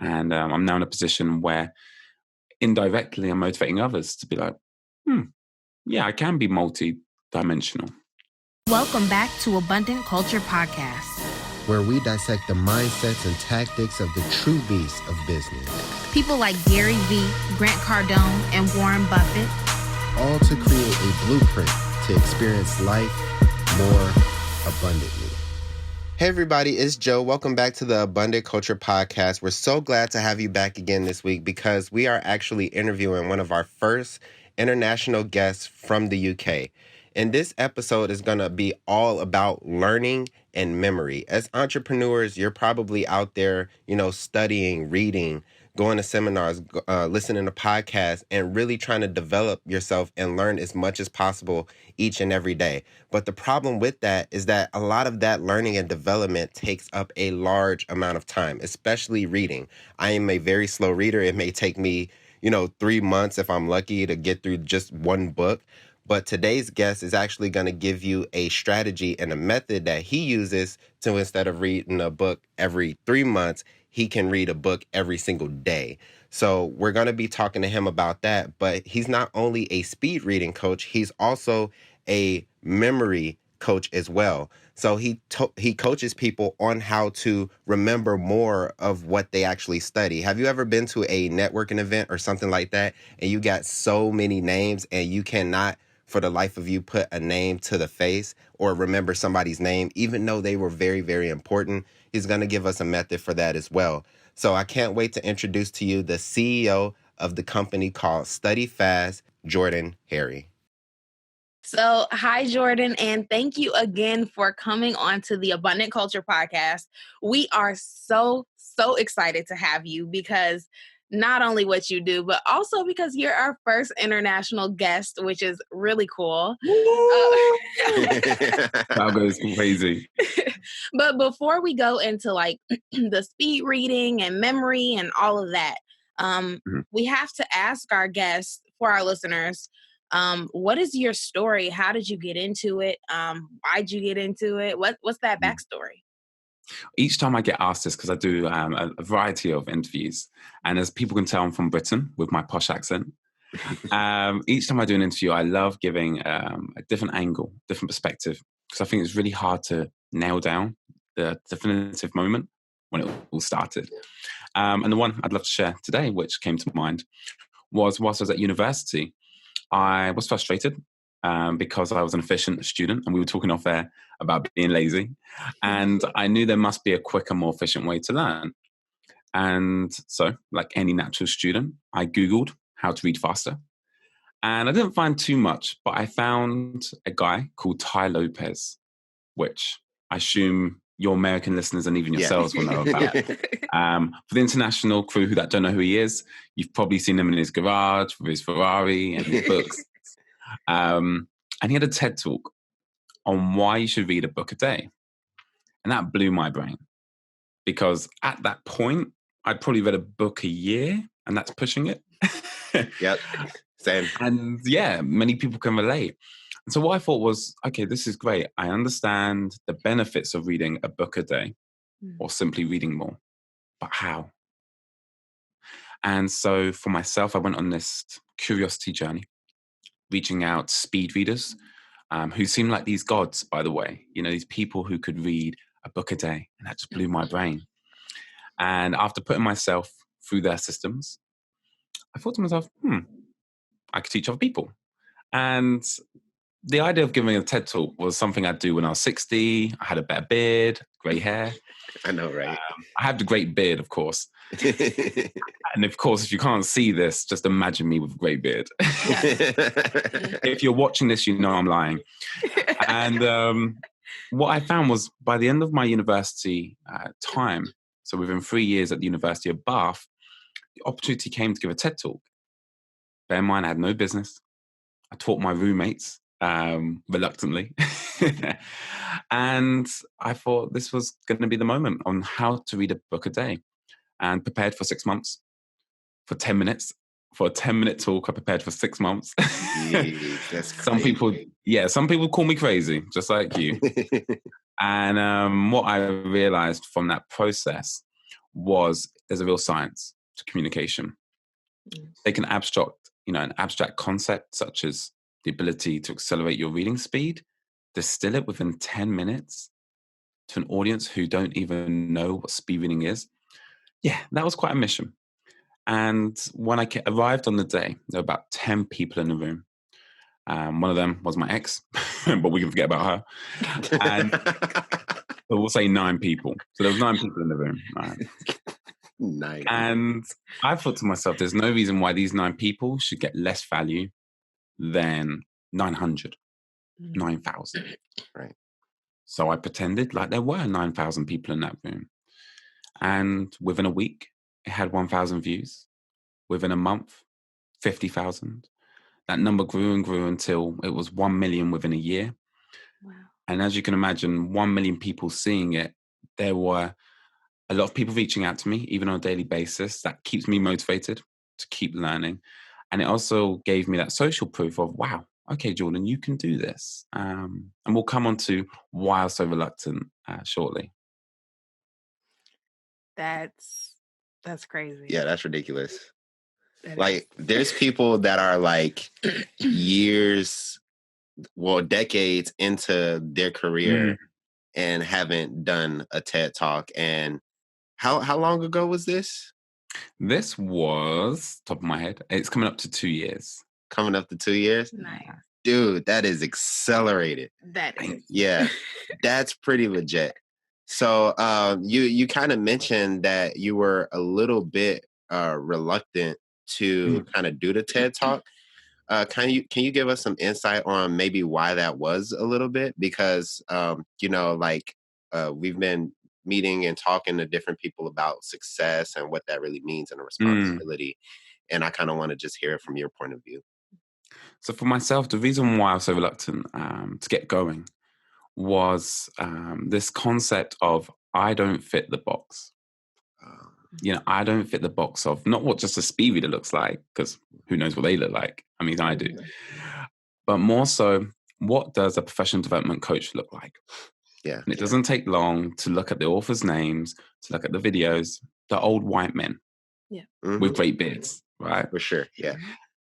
And I'm now in a position where indirectly I'm motivating others to be like, yeah, I can be multi-dimensional. Welcome back to Abundant Culture Podcast, where we dissect the mindsets and tactics of the true beasts of business. People like Gary Vee, Grant Cardone, and Warren Buffett. All to create a blueprint to experience life more abundantly. Hey everybody, it's Joe. Welcome back to the Abundant Culture Podcast. We're so glad to have you back again this week because we are actually interviewing one of our first international guests from the UK. And this episode is going to be all about learning and memory. As entrepreneurs, you're probably out there, studying, reading, going to seminars, listening to podcasts, and really trying to develop yourself and learn as much as possible each and every day. But the problem with that is that a lot of that learning and development takes up a large amount of time, especially reading. I am a very slow reader. It may take me, 3 months if I'm lucky to get through just one book. But today's guest is actually going to give you a strategy and a method that he uses to, instead of reading a book every 3 months, he can read a book every single day. So we're going to be talking to him about that. But he's not only a speed reading coach, he's also a memory coach as well. So he coaches people on how to remember more of what they actually study. Have you ever been to a networking event or something like that, and you got so many names and you cannot, for the life of you, put a name to the face or remember somebody's name, even though they were very, very important? He's going to give us a method for that as well. So I can't wait to introduce to you the CEO of the company called StudyFast, Jordan Harry. So, hi, Jordan, and thank you again for coming on to the Abundant Culture Podcast. We are so excited to have you because not only what you do, but also because you're our first international guest, which is really cool. That goes crazy. But before we go into the speed reading and memory and all of that, we have to ask our guests, for our listeners, what is your story? How did you get into it? Why'd you get into it? What's that backstory? Each time I get asked this, because I do a variety of interviews, and as people can tell, I'm from Britain with my posh accent. Each time I do an interview, I love giving a different angle, different perspective, because I think it's really hard to nail down the definitive moment when it all started. And the one I'd love to share today, which came to mind, was whilst I was at university. I was frustrated because I was an efficient student, and we were talking off air about being lazy. And I knew there must be a quicker, more efficient way to learn. And so, like any natural student, I Googled how to read faster. And I didn't find too much, but I found a guy called Tai Lopez, which I assume your American listeners and even yourselves will know about. For the international crew that don't know who he is, you've probably seen him in his garage with his Ferrari and his books. And he had a TED talk on why you should read a book a day. And that blew my brain, because at that point, I'd probably read a book a year, and that's pushing it. Yep, same. And yeah, many people can relate. And so what I thought was, okay, this is great. I understand the benefits of reading a book a day or simply reading more, but how? And so for myself, I went on this curiosity journey, reaching out to speed readers who seem like these gods, by the way, these people who could read a book a day, and that just blew my brain. And after putting myself through their systems, I thought to myself, I could teach other people. And the idea of giving a TED talk was something I'd do when I was 60. I had a better beard, grey hair. I know, right? I have the great beard, of course. And of course, if you can't see this, just imagine me with a great beard. If you're watching this, you know I'm lying. And what I found was, by the end of my university time, so within 3 years at the University of Bath, the opportunity came to give a TED talk. Bear in mind, I had no business. I taught my roommates reluctantly. And I thought this was going to be the moment on how to read a book a day, and prepared for 6 months, for 10 minutes. For a 10-minute talk, I prepared for 6 months. Jeez, that's crazy. Some people call me crazy, just like you. And what I realized from that process was there's a real science to communication. They can an abstract concept such as the ability to accelerate your reading speed, distill it within 10 minutes to an audience who don't even know what speed reading is. Yeah, that was quite a mission. And when I arrived on the day, there were about 10 people in the room. One of them was my ex, but we can forget about her. And we'll say 9 people. So there was 9 people in the room. Nice. And I thought to myself, there's no reason why these 9 people should get less value than 900, 9,000. Right. So I pretended like there were 9,000 people in that room. And within a week, it had 1,000 views. Within a month, 50,000. That number grew and grew until it was 1 million within a year. Wow. And as you can imagine, 1 million people seeing it, there were a lot of people reaching out to me, even on a daily basis. That keeps me motivated to keep learning. And it also gave me that social proof of, wow, okay, Jordan, you can do this. And we'll come on to why I was so reluctant shortly. That's crazy. Yeah, that's ridiculous. Like, there's people that are like years, decades into their career and haven't done a TED Talk. And how long ago was this? This was, top of my head, it's coming up to 2 years. Coming up to 2 years? Nice. Dude, that is accelerated. That is. Yeah, that's pretty legit. So you kind of mentioned that you were a little bit reluctant to kind of do the TED Talk. Can you give us some insight on maybe why that was a little bit? Because we've been meeting and talking to different people about success and what that really means and a responsibility. And I kind of want to just hear it from your point of view. So for myself, the reason why I was so reluctant to get going was this concept of I don't fit the box. I don't fit the box of not what just a speed reader looks like, because who knows what they look like. I mean, I do. But more so, what does a professional development coach look like? Yeah. And it doesn't take long to look at the authors' names, to look at the videos, the old white men with great beards, right? For sure, yeah.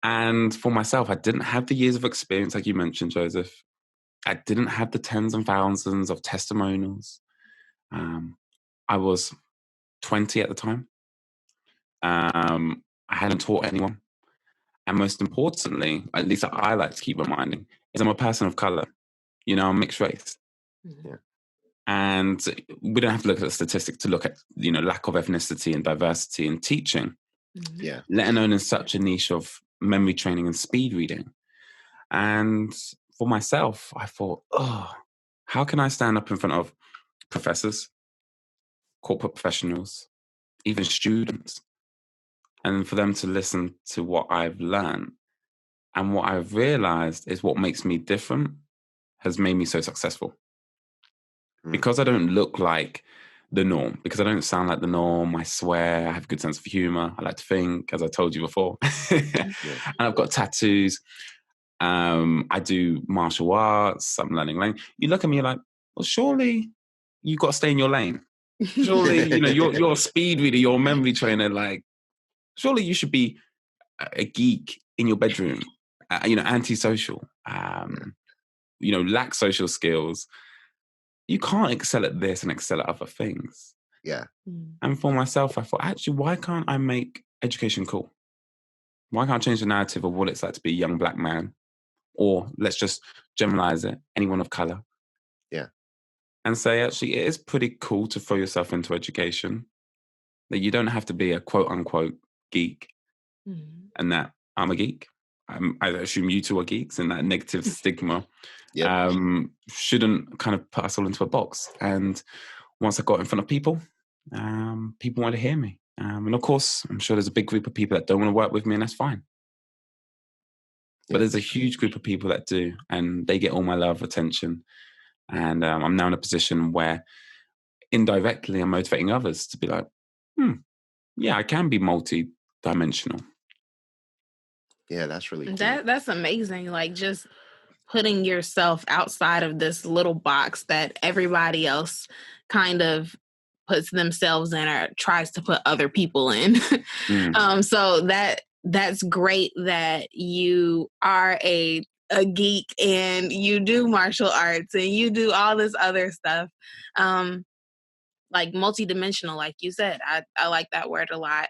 And for myself, I didn't have the years of experience, like you mentioned, Joseph. I didn't have the tens and thousands of testimonials. I was 20 at the time. I hadn't taught anyone. And most importantly, at least I like to keep reminding, is I'm a person of color. I'm mixed race. Yeah. And we don't have to look at the statistics to look at, lack of ethnicity and diversity in teaching. Yeah. Let alone in such a niche of memory training and speed reading. And for myself, I thought, how can I stand up in front of professors, corporate professionals, even students, and for them to listen to what I've learned? And what I've realized is what makes me different has made me so successful. Because I don't look like the norm, because I don't sound like the norm, I swear, I have a good sense of humor, I like to think, as I told you before. And I've got tattoos. I do martial arts, I'm learning language. You look at me, you're like, well, surely you've got to stay in your lane. Surely, you're a speed reader, you're a memory trainer, like, surely you should be a geek in your bedroom, antisocial, lack social skills. You can't excel at this and excel at other things. Yeah. And for myself, I thought, actually, why can't I make education cool? Why can't I change the narrative of what it's like to be a young black man? Or let's just generalize it, anyone of color. Yeah. And say, actually, it is pretty cool to throw yourself into education. That you don't have to be a quote unquote geek. And that I'm a geek. I assume you two are geeks, and that negative stigma shouldn't kind of put us all into a box. And once I got in front of people, people wanted to hear me. And of course, I'm sure there's a big group of people that don't want to work with me, and that's fine. But there's a huge group of people that do, and they get all my love, attention. And I'm now in a position where indirectly I'm motivating others to be like, I can be multi-dimensional. Yeah, that's really cool. That's amazing. Like, just putting yourself outside of this little box that everybody else kind of puts themselves in or tries to put other people in. So that's great that you are a geek and you do martial arts and you do all this other stuff. Like multidimensional, like you said. I like that word a lot.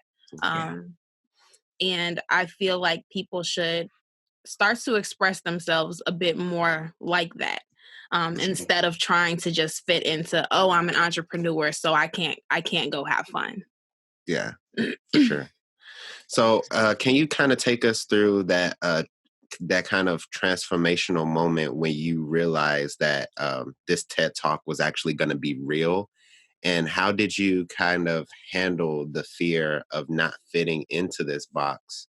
And I feel like people should start to express themselves a bit more like that. Instead of trying to just fit into, oh, I'm an entrepreneur, so I can't go have fun. Yeah, for sure. So can you kind of take us through that kind of transformational moment when you realized that this TED Talk was actually going to be real? And how did you kind of handle the fear of not fitting into this box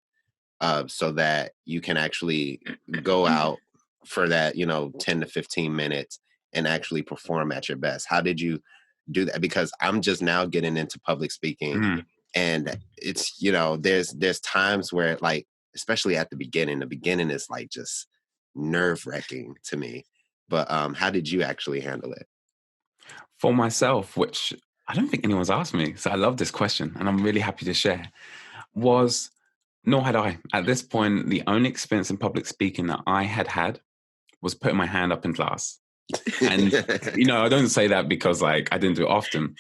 so that you can actually go out for that, 10 to 15 minutes and actually perform at your best? How did you do that? Because I'm just now getting into public speaking. And it's, there's times where, like, especially at the beginning is like just nerve-wracking to me. But how did you actually handle it? For myself, which I don't think anyone's asked me, so I love this question and I'm really happy to share, nor had I. At this point, the only experience in public speaking that I had was putting my hand up in class. And, I don't say that because I didn't do it often.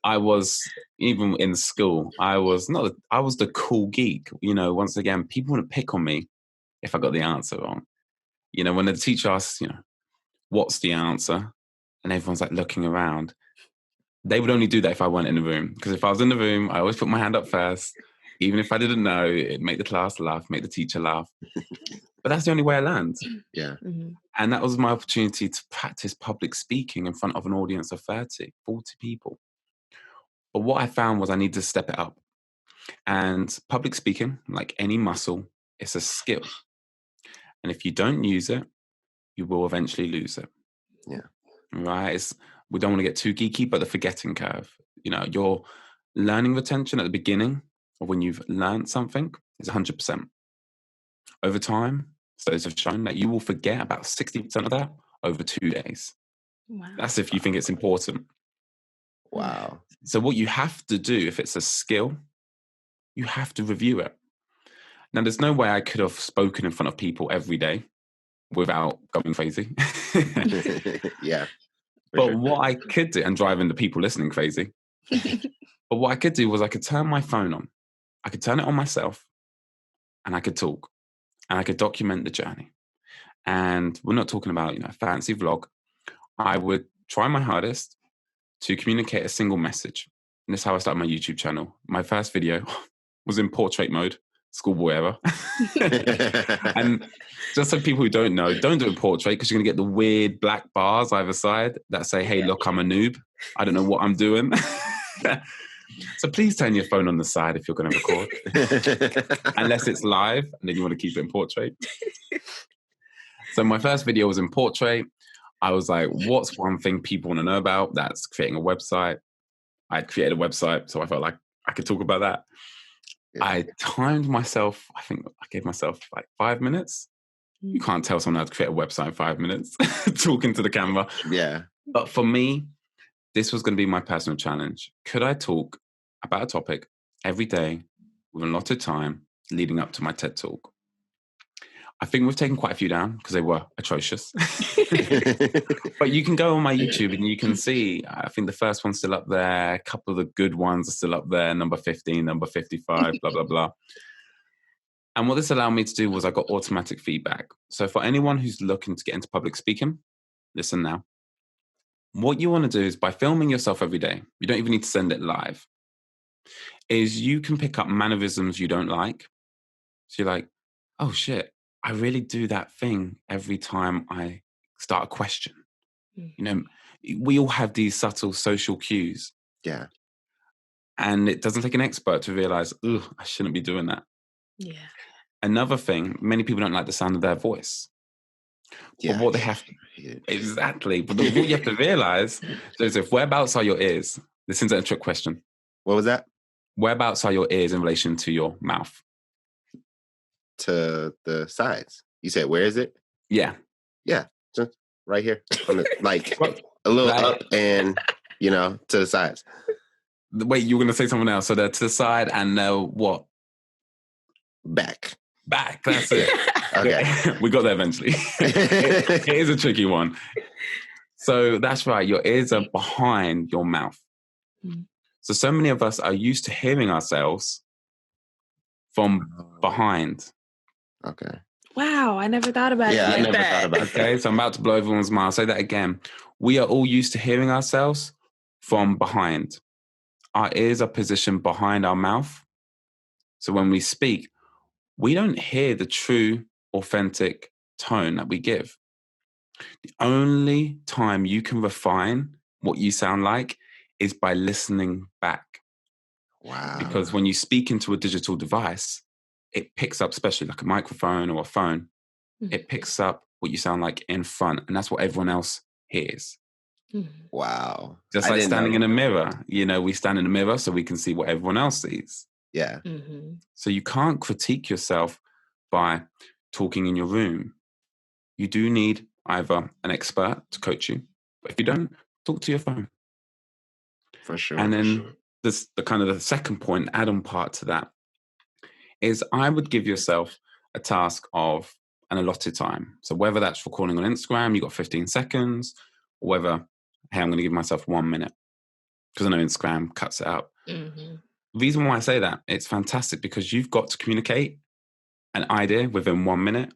I was, even in school, I was the cool geek. Once again, people would pick on me if I got the answer wrong. When the teacher asks, what's the answer? And everyone's like looking around. They would only do that if I weren't in the room. Because if I was in the room, I always put my hand up first. Even if I didn't know, it'd make the class laugh, make the teacher laugh. But that's the only way I learned. Yeah. And that was my opportunity to practice public speaking in front of an audience of 30, 40 people. But what I found was I needed to step it up. And public speaking, like any muscle, it's a skill. And if you don't use it, you will eventually lose it. Yeah. Right? We don't want to get too geeky, but the forgetting curve. Your learning retention at the beginning of when you've learned something is 100%. Over time, studies have shown that you will forget about 60% of that over 2 days. Wow. That's if you think it's important. Wow. So what you have to do, if it's a skill, you have to review it. Now, there's no way I could have spoken in front of people every day without going crazy. Yeah. But what I could do, and driving the people listening crazy, but what I could do was I could turn my phone on. I could turn it on myself and I could talk and I could document the journey. And we're not talking about, a fancy vlog. I would try my hardest to communicate a single message. And this is how I started my YouTube channel. My first video was in portrait mode, schoolboy era. And just so people who don't know, don't do a portrait because you're going to get the weird black bars either side that say, hey, look, I'm a noob. I don't know what I'm doing. So please turn your phone on the side if you're going to record. Unless it's live and then you want to keep it in portrait. So my first video was in portrait. I was like, what's one thing people want to know about? That's creating a website. I'd created a website, so I felt like I could talk about that. Yeah. I timed myself. I think I gave myself like 5 minutes. You can't tell someone how to create a website in 5 minutes talking to the camera. Yeah. But for me, this was going to be my personal challenge. Could I talk about a topic every day with a lot of time leading up to my TED Talk? I think we've taken quite a few down because they were atrocious. But you can go on my YouTube and you can see, I think the first one's still up there. A couple of the good ones are still up there. Number 15, number 55, blah, blah, blah. And what this allowed me to do was I got automatic feedback. So for anyone who's looking to get into public speaking, listen now. What you want to do is by filming yourself every day, you don't even need to send it live, is you can pick up mannerisms you don't like. So you're like, oh shit, I really do that thing every time I start a question. We all have these subtle social cues. Yeah. And it doesn't take an expert to realize, I shouldn't be doing that. Yeah. Another thing, many people don't like the sound of their voice. Yeah. But what they have to, exactly. But what you have to realize, Joseph, whereabouts are your ears? This isn't a trick question. What was that? Whereabouts are your ears in relation to your mouth? To the sides. You said, where is it? Yeah. Yeah. Just right here. On the, like a little up and, to the sides. Wait, you were going to say something else. So they're to the side and they're what? Back. That's it. Okay. We got there eventually. It is a tricky one. So that's right. Your ears are behind your mouth. So many of us are used to hearing ourselves from behind. Okay. Wow, I never thought about it like I never that. thought about that. Okay, so I'm about to blow everyone's mind. I'll say that again. We are all used to hearing ourselves from behind. Our ears are positioned behind our mouth. So when we speak, we don't hear the true, authentic tone that we give. The only time you can refine what you sound like is by listening back. Wow. Because when you speak into a digital device, it picks up, especially like a microphone or a phone, it picks up what you sound like in front. And that's what everyone else hears. Wow. Just like standing in a mirror. We stand in a mirror so we can see what everyone else sees. Yeah. So you can't critique yourself by talking in your room. You do need either an expert to coach you, but if you don't, talk to your phone. For sure. And then the kind of the second point, add-on part to that, is I would give yourself a task of an allotted time. So whether that's recording on Instagram, you got 15 seconds, or whether, hey, I'm going to give myself 1 minute, because I know Instagram cuts it out. The reason why I say that, it's fantastic because you've got to communicate an idea within 1 minute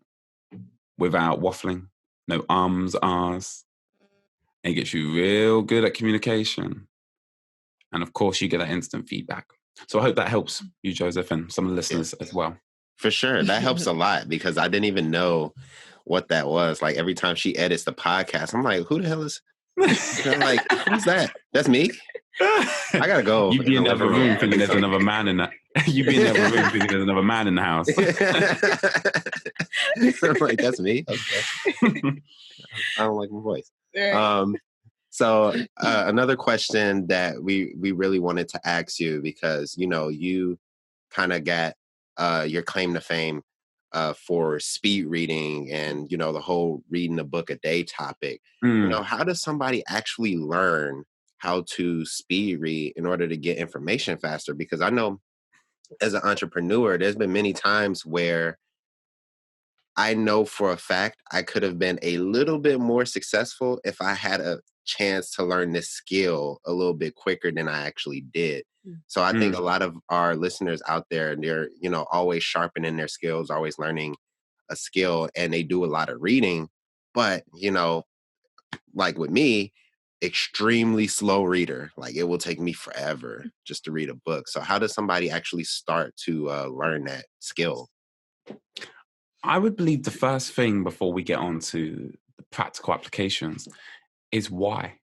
without waffling, no ums, ahs. And it gets you real good at communication. And of course, you get that instant feedback. So I hope that helps you, Joseph, and some of the listeners as well. For sure. That helps a lot because I didn't even know what that was. Like every time she edits the podcast, I'm like, who the hell is... I'm like, who's that? That's me? I gotta go. You'd be in another room thinking there's another man in that. You'd be in another room thinking there's another man in the house. I'm like, that's me? Okay. I don't like my voice. So another question that we really wanted to ask you, because, you kind of got your claim to fame for speed reading and, the whole reading a book a day topic. How does somebody actually learn how to speed read in order to get information faster? Because I know as an entrepreneur, there's been many times where I know for a fact I could have been a little bit more successful if I had a chance to learn this skill a little bit quicker than I actually did. So I think a lot of our listeners out there, they're, always sharpening their skills, always learning a skill, and they do a lot of reading. But, like with me, extremely slow reader. Like it will take me forever just to read a book. So how does somebody actually start to learn that skill? I would believe the first thing before we get on to the practical applications is why.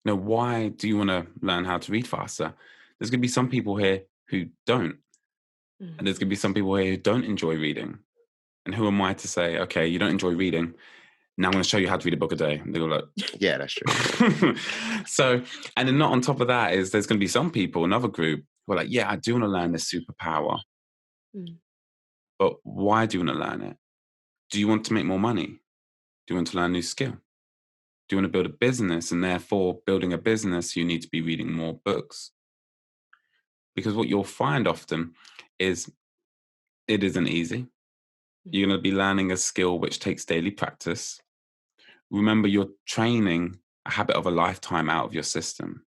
Why do you want to learn how to read faster? There's going to be some people here who don't. And there's going to be some people here who don't enjoy reading. And who am I to say, okay, you don't enjoy reading, now I'm going to show you how to read a book a day. And they go like, yeah, that's true. So, and then not on top of that is there's going to be some people, another group, who are like, yeah, I do want to learn this superpower. But why do you want to learn it? Do you want to make more money? Do you want to learn a new skill? Do you want to build a business? And therefore, building a business, you need to be reading more books. Because what you'll find often is it isn't easy. You're going to be learning a skill which takes daily practice. Remember, you're training a habit of a lifetime out of your system.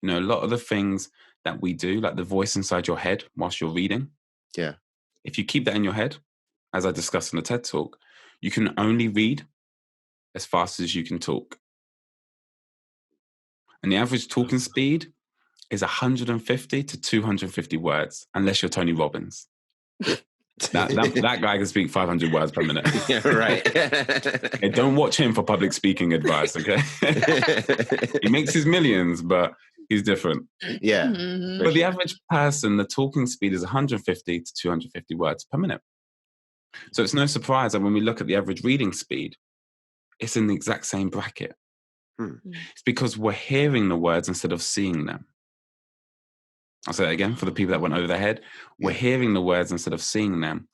A lot of the things that we do, like the voice inside your head whilst you're reading. Yeah. If you keep that in your head, as I discussed in the TED Talk, you can only read as fast as you can talk. And the average talking speed is 150 to 250 words, unless you're Tony Robbins. That guy can speak 500 words per minute. Yeah, right. Okay, don't watch him for public speaking advice, okay? He makes his millions, but he's different. Yeah. But the average person, the talking speed is 150 to 250 words per minute. So it's no surprise that when we look at the average reading speed, it's in the exact same bracket. It's because we're hearing the words instead of seeing them. I'll say that again for the people that went over their head. We're hearing the words instead of seeing them.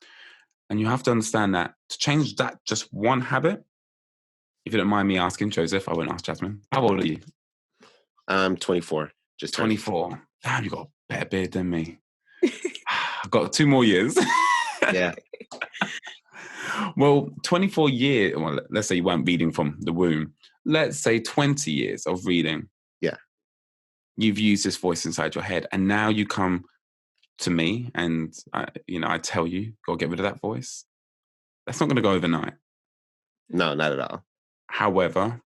And you have to understand that to change that just one habit, if you don't mind me asking, Joseph, I won't ask Jasmine, how old are you? I'm 24. Just 24. Damn, you got a better beard than me. I've got 2 more years. Yeah. Well, 24 years, well, let's say you weren't reading from the womb. Let's say 20 years of reading. Yeah. You've used this voice inside your head, and now you come to me and, I tell you, go get rid of that voice. That's not going to go overnight. No, not at all. However,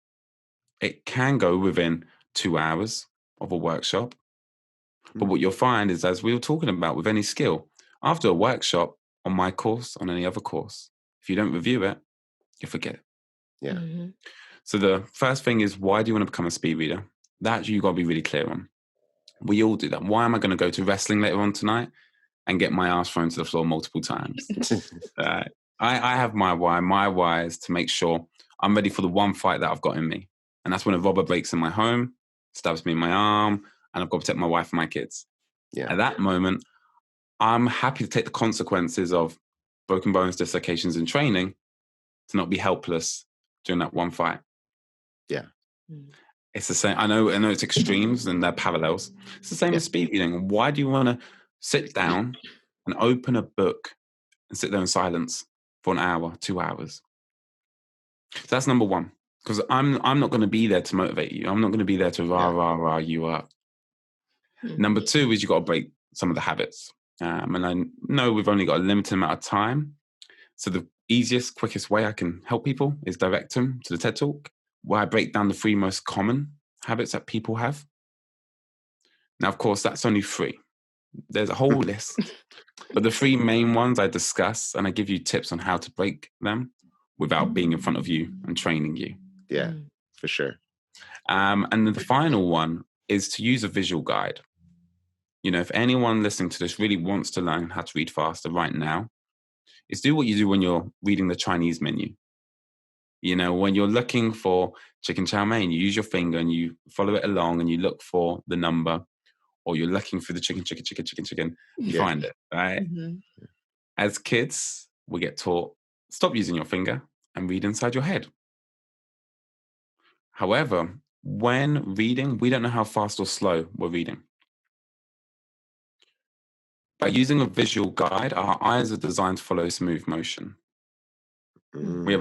it can go within 2 hours of a workshop. But what you'll find is, as we were talking about with any skill, after a workshop, on my course, on any other course, if you don't review it, you forget it. Yeah. Mm-hmm. So the first thing is, why do you want to become a speed reader? That you got to be really clear on. We all do that. Why am I going to go to wrestling later on tonight and get my ass thrown to the floor multiple times? I have my why. My why is to make sure I'm ready for the one fight that I've got in me. And that's when a robber breaks in my home, stabs me in my arm, and I've got to protect my wife and my kids. Yeah. At that moment, I'm happy to take the consequences of broken bones, dislocations, and training to not be helpless during that one fight. Yeah. It's the same. I know it's extremes and they're parallels. It's the same as speed reading. Why do you want to sit down and open a book and sit there in silence for an hour, 2 hours? So that's number one. Because I'm not going to be there to motivate you. I'm not going to be there to rah you up. Mm-hmm. Number two is you've got to break some of the habits. And I know we've only got a limited amount of time. So the easiest, quickest way I can help people is direct them to the TED Talk, where I break down the 3 most common habits that people have. Now, of course, that's only 3. There's a whole list. But the 3 main ones I discuss, and I give you tips on how to break them without being in front of you and training you. Yeah, for sure. And then the final one is to use a visual guide. If anyone listening to this really wants to learn how to read faster right now, is do what you do when you're reading the Chinese menu. When you're looking for chicken chow mein, you use your finger and you follow it along and you look for the number, or you're looking for the chicken, you find it, right? Mm-hmm. As kids, we get taught, stop using your finger and read inside your head. However, when reading, we don't know how fast or slow we're reading. By using a visual guide, our eyes are designed to follow smooth motion. We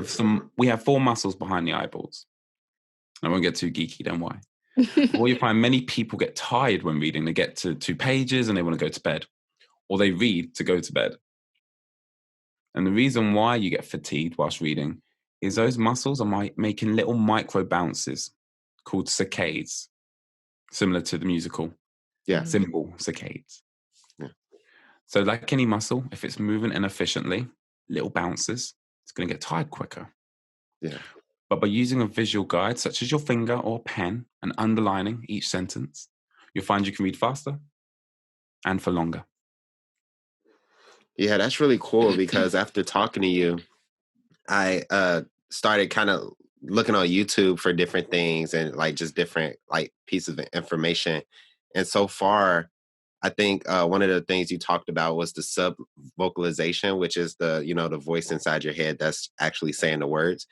have 4 muscles behind the eyeballs. I won't get too geeky, don't worry. What you find, many people get tired when reading. They get to 2 pages and they want to go to bed, or they read to go to bed. And the reason why you get fatigued whilst reading is those muscles are making little micro bounces called saccades, similar to the musical symbol saccades. Yeah. So like any muscle, if it's moving inefficiently, little bounces, it's going to get tired quicker. Yeah. But by using a visual guide, such as your finger or pen, and underlining each sentence, you'll find you can read faster and for longer. Yeah, that's really cool, because after talking to you, I started kind of looking on YouTube for different things and just different pieces of information. And so far, I think one of the things you talked about was the sub-vocalization, which is the voice inside your head that's actually saying the words.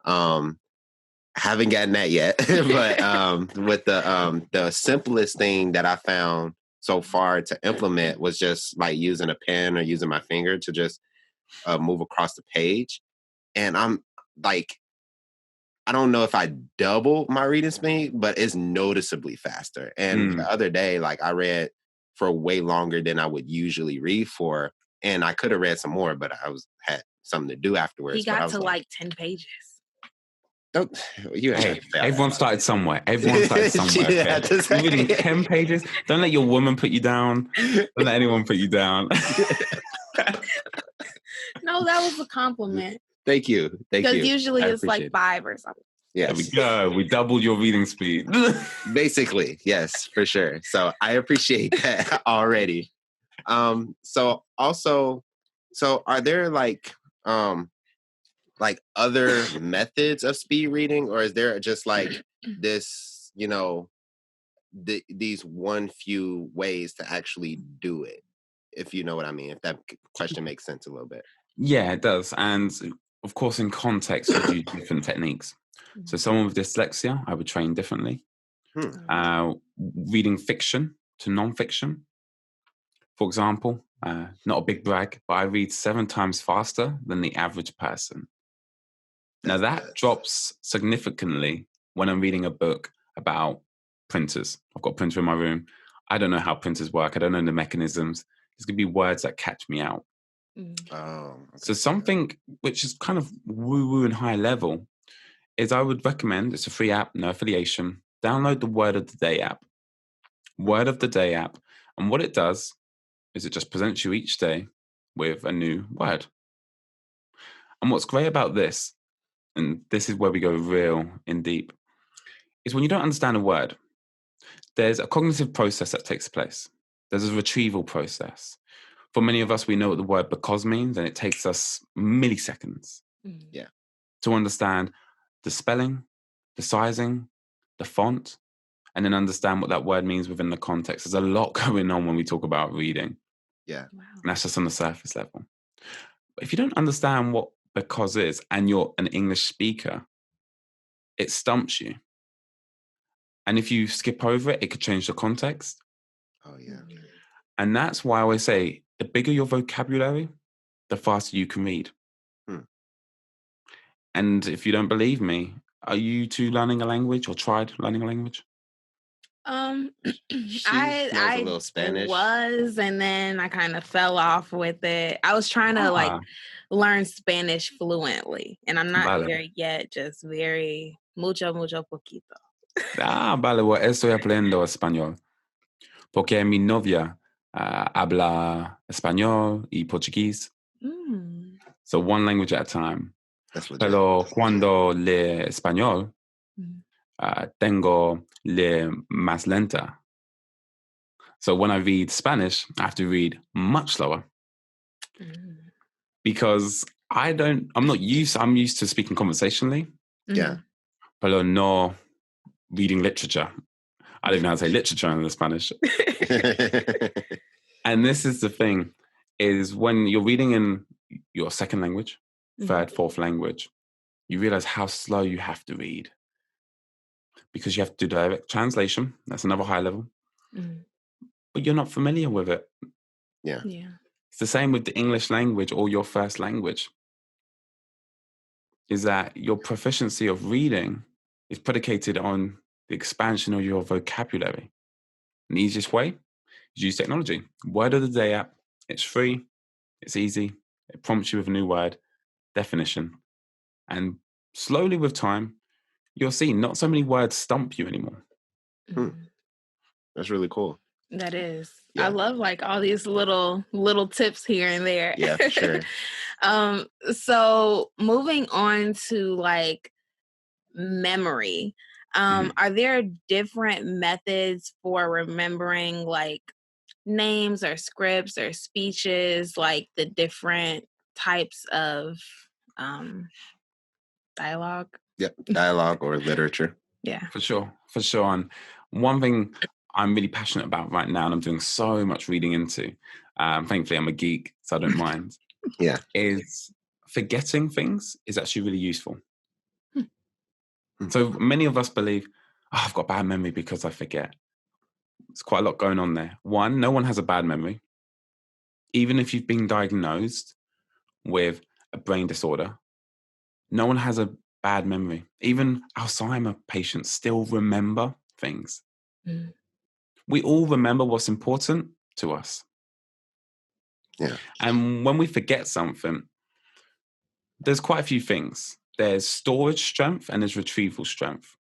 Haven't gotten that yet, but with the simplest thing that I found so far to implement was just using a pen or using my finger to just move across the page. And I'm I don't know if I double my reading speed, but it's noticeably faster. And the other day, I read for way longer than I would usually read for, and I could have read some more, but I had something to do afterwards. He got to 10 pages. Everyone started somewhere. Okay? You're reading 10 pages. Don't let your woman put you down. Don't let anyone put you down. No, that was a compliment. Thank you. Because usually it's 5 or something. Yes. There we go. We doubled your reading speed. Basically, yes, for sure. So I appreciate that already. So are there other methods of speed reading, or is there just this, these one few ways to actually do it? If you know what I mean, if that question makes sense a little bit. Yeah, it does. And of course, in context, we do different techniques. So someone with dyslexia, I would train differently. Reading fiction to non-fiction. For example, not a big brag, but I read 7 times faster than the average person. Now that drops significantly when I'm reading a book about printers. I've got a printer in my room. I don't know how printers work. I don't know the mechanisms. There's going to be words that catch me out. So something which is kind of woo-woo and high level is I would recommend, it's a free app, no affiliation, download the Word of the Day app. Word of the Day app. And what it does is it just presents you each day with a new word. And what's great about this, and this is where we go real in deep, is when you don't understand a word, there's a cognitive process that takes place. There's a retrieval process. For many of us, we know what the word because means, and it takes us milliseconds to understand the spelling, the sizing, the font, and then understand what that word means within the context. There's a lot going on when we talk about reading. Yeah. Wow. And that's just on the surface level. But if you don't understand what because is, and you're an English speaker, it stumps you. And if you skip over it, it could change the context. Oh, yeah. And that's why I always say, the bigger your vocabulary, the faster you can read. And if you don't believe me, are you two learning a language or tried learning a language? She knows a little Spanish. Was, and then I kind of fell off with it. I was trying to learn Spanish fluently, and I'm not there yet, just very mucho poquito. Vale, well, estoy aprendiendo español. Porque mi novia habla español y portugués. So one language at a time. Pero cuando lee español, tengo lee más lenta. So when I read Spanish, I have to read much slower. Because I'm used to speaking conversationally. Yeah. Pero no reading literature. I don't even know how to say literature in the Spanish. And this is the thing, is when you're reading in your second language, third, fourth language, you realize how slow you have to read. Because you have to do direct translation. That's another high level. But you're not familiar with it. Yeah. It's the same with the English language or your first language. Is that your proficiency of reading is predicated on the expansion of your vocabulary. And the easiest way is use technology. Word of the Day app. It's free. It's easy. It prompts you with a new word, definition. And slowly with time, you'll see not so many words stump you anymore. That's really cool. That is. Yeah. I love all these little tips here and there. Yeah, for sure. So moving on to memory, are there different methods for remembering names or scripts or speeches, the different types of dialogue? Yep, dialogue or literature. Yeah. For sure. And one thing I'm really passionate about right now, and I'm doing so much reading into, thankfully I'm a geek, so I don't mind, is forgetting things is actually really useful. So many of us believe, I've got bad memory because I forget. There's quite a lot going on there. One, no one has a bad memory. Even if you've been diagnosed with a brain disorder, no one has a bad memory. Even Alzheimer patients still remember things. We all remember what's important to us. Yeah. And when we forget something, there's quite a few things. There's storage strength and there's retrieval strength.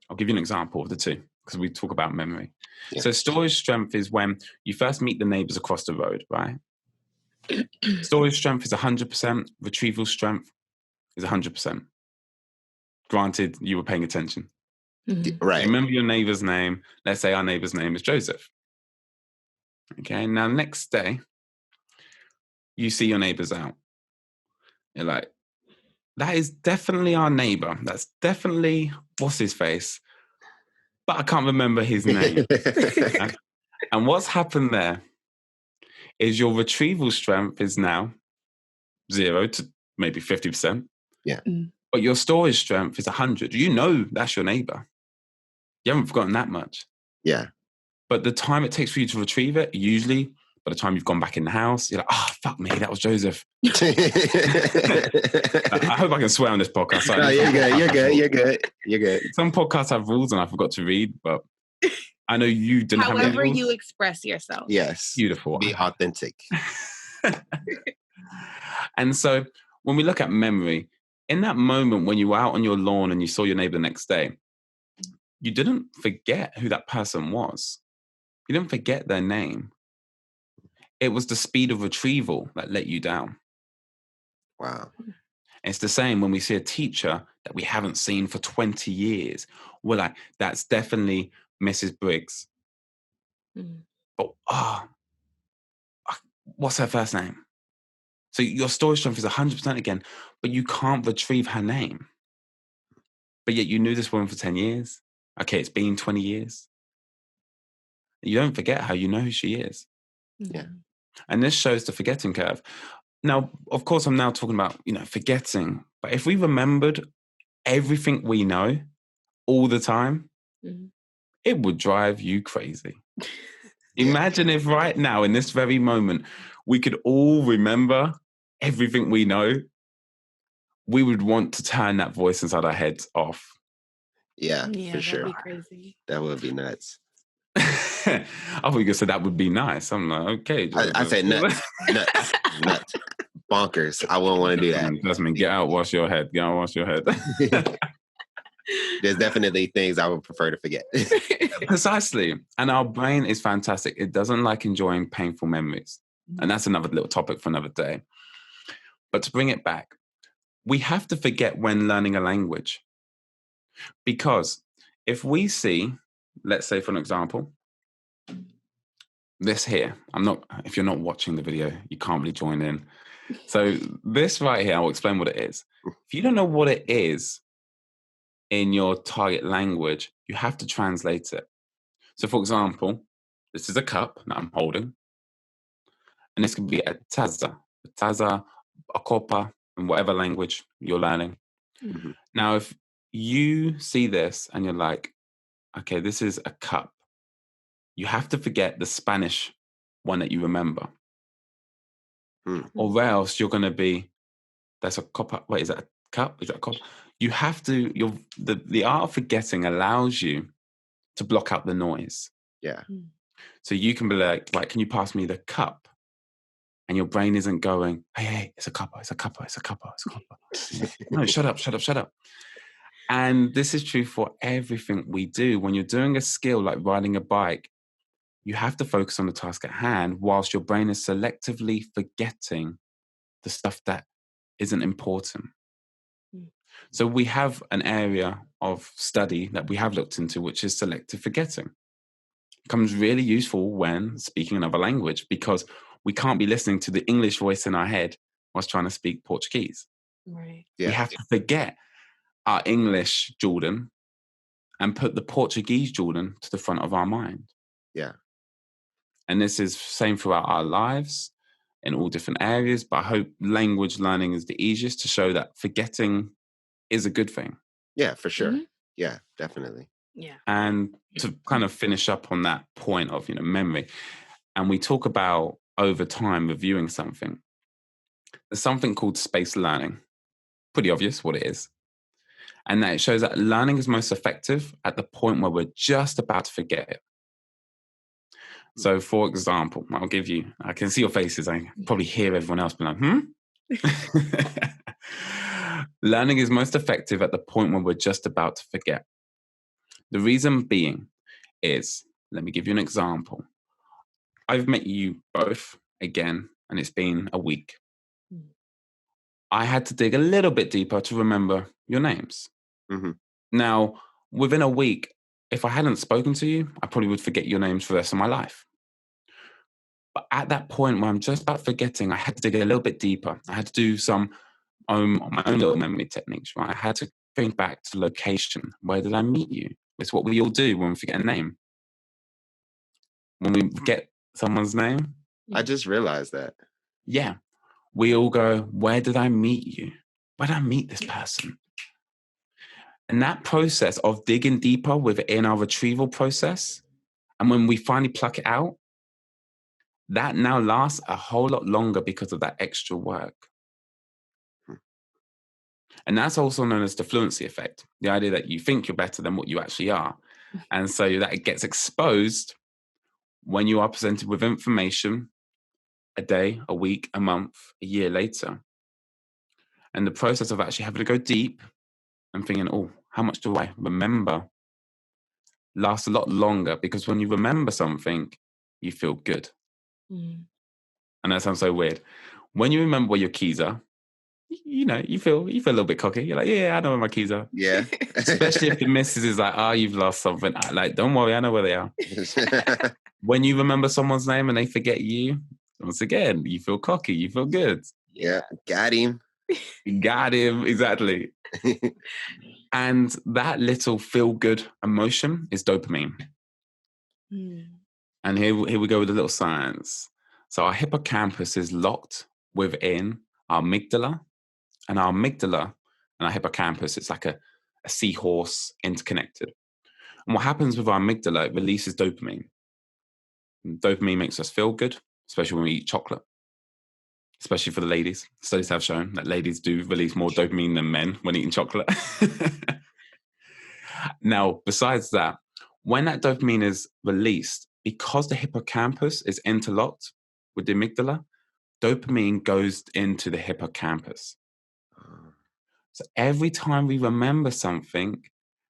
I'll give you an example of the two because we talk about memory. Yeah. So storage strength is when you first meet the neighbors across the road, right? Storage strength is 100%. Retrieval strength is 100%. Granted, you were paying attention. Right. Remember your neighbor's name. Let's say our neighbor's name is Joseph. Okay, now next day, you see your neighbors out. You're like, that is definitely our neighbor. That's definitely what's his face. But I can't remember his name. And what's happened there is your retrieval strength is now 0 to maybe 50%. Yeah. But your storage strength is 100. You know that's your neighbor. You haven't forgotten that much. Yeah. But the time it takes for you to retrieve it, usually by the time you've gone back in the house, you're like, oh, fuck me, that was Joseph. I hope I can swear on this podcast. No, you're good. Some podcasts have rules and I forgot to read, but I know you didn't have any However rules. you express yourself. Yes. Beautiful. Be authentic. And so when we look at memory, in that moment when you were out on your lawn and you saw your neighbor the next day, you didn't forget who that person was. You didn't forget their name. It was the speed of retrieval that let you down. Wow. It's the same when we see a teacher that we haven't seen for 20 years. We're like, that's definitely Mrs. Briggs. But, what's her first name? So your storage strength is 100% again, but you can't retrieve her name. But yet you knew this woman for 10 years. Okay, it's been 20 years. You don't forget her, you know who she is. Yeah. And this shows the forgetting curve. Now, of course, I'm now talking about, forgetting. But if we remembered everything we know all the time, it would drive you crazy. Imagine if right now, in this very moment, we could all remember everything we know. We would want to turn that voice inside our heads off. Yeah, for sure. That'd be crazy. That would be nuts. I thought you were going to say that would be nice. I'm like, okay. I say nuts. Nuts. Bonkers. I wouldn't want to do that. Jasmine, get out, wash your head. Get out, wash your head. There's definitely things I would prefer to forget. Precisely. And our brain is fantastic. It doesn't like enjoying painful memories. And that's another little topic for another day. But to bring it back, we have to forget when learning a language. Because if we see, let's say for an example, this here, if you're not watching the video, you can't really join in. So this right here, I'll explain what it is. If you don't know what it is in your target language, you have to translate it. So for example, this is a cup that I'm holding. And this could be a taza, a copa, in whatever language you're learning. Mm-hmm. Now, if you see this and you're like, okay, this is a cup, you have to forget the Spanish one that you remember. Or else you're going to be, that's a copa. Wait, is that a cup? Is that a copa? You have to, the art of forgetting allows you to block out the noise. Yeah. So you can be like, right, can you pass me the cup? And your brain isn't going, hey, it's a cuppa, it's a cuppa, it's a cuppa, it's a cuppa. No, shut up. And this is true for everything we do. When you're doing a skill like riding a bike, you have to focus on the task at hand whilst your brain is selectively forgetting the stuff that isn't important. So we have an area of study that we have looked into, which is selective forgetting. It becomes really useful when speaking another language because we can't be listening to the English voice in our head whilst trying to speak Portuguese. Right. Yeah. We have to forget our English Jordan and put the Portuguese Jordan to the front of our mind. Yeah. And this is same throughout our lives in all different areas, but I hope language learning is the easiest to show that forgetting is a good thing. Yeah, for sure. Mm-hmm. Yeah, definitely. Yeah. And to kind of finish up on that point of, memory, and we talk about over time reviewing something. There's something called spaced learning. Pretty obvious what it is. And that it shows that learning is most effective at the point where we're just about to forget it. So, for example, I can see your faces. I can probably hear everyone else being like, Learning is most effective at the point when we're just about to forget. The reason being is, let me give you an example. I've met you both again, and it's been a week. I had to dig a little bit deeper to remember your names. Mm-hmm. Now, within a week, if I hadn't spoken to you, I probably would forget your names for the rest of my life. But at that point where I'm just about forgetting, I had to dig a little bit deeper. I had to do my own little memory techniques, right? I had to think back to location. Where did I meet you? It's what we all do when we forget a name. When we forget someone's name. I just realized that. Yeah. We all go, where did I meet you? Where did I meet this person? And that process of digging deeper within our retrieval process, and when we finally pluck it out, that now lasts a whole lot longer because of that extra work. And that's also known as the fluency effect, the idea that you think you're better than what you actually are. And so that it gets exposed when you are presented with information a day, a week, a month, a year later. And the process of actually having to go deep and thinking, oh, how much do I remember, lasts a lot longer, because when you remember something, you feel good. And that sounds so weird. When you remember where your keys are, you feel a little bit cocky. You're like, yeah, I know where my keys are. Yeah. Especially if the missus is like, oh, you've lost something. Like, don't worry, I know where they are. When you remember someone's name and they forget you, once again, you feel cocky. You feel good. Yeah. Got him. Got him. Exactly. And that little feel-good emotion is dopamine. And here we go with a little science. So our hippocampus is locked within our amygdala. And our amygdala and our hippocampus, it's like a seahorse interconnected. And what happens with our amygdala, it releases dopamine. And dopamine makes us feel good, especially when we eat chocolate. Especially for the ladies. Studies have shown that ladies do release more dopamine than men when eating chocolate. Now, besides that, when that dopamine is released, because the hippocampus is interlocked with the amygdala, dopamine goes into the hippocampus. So every time we remember something,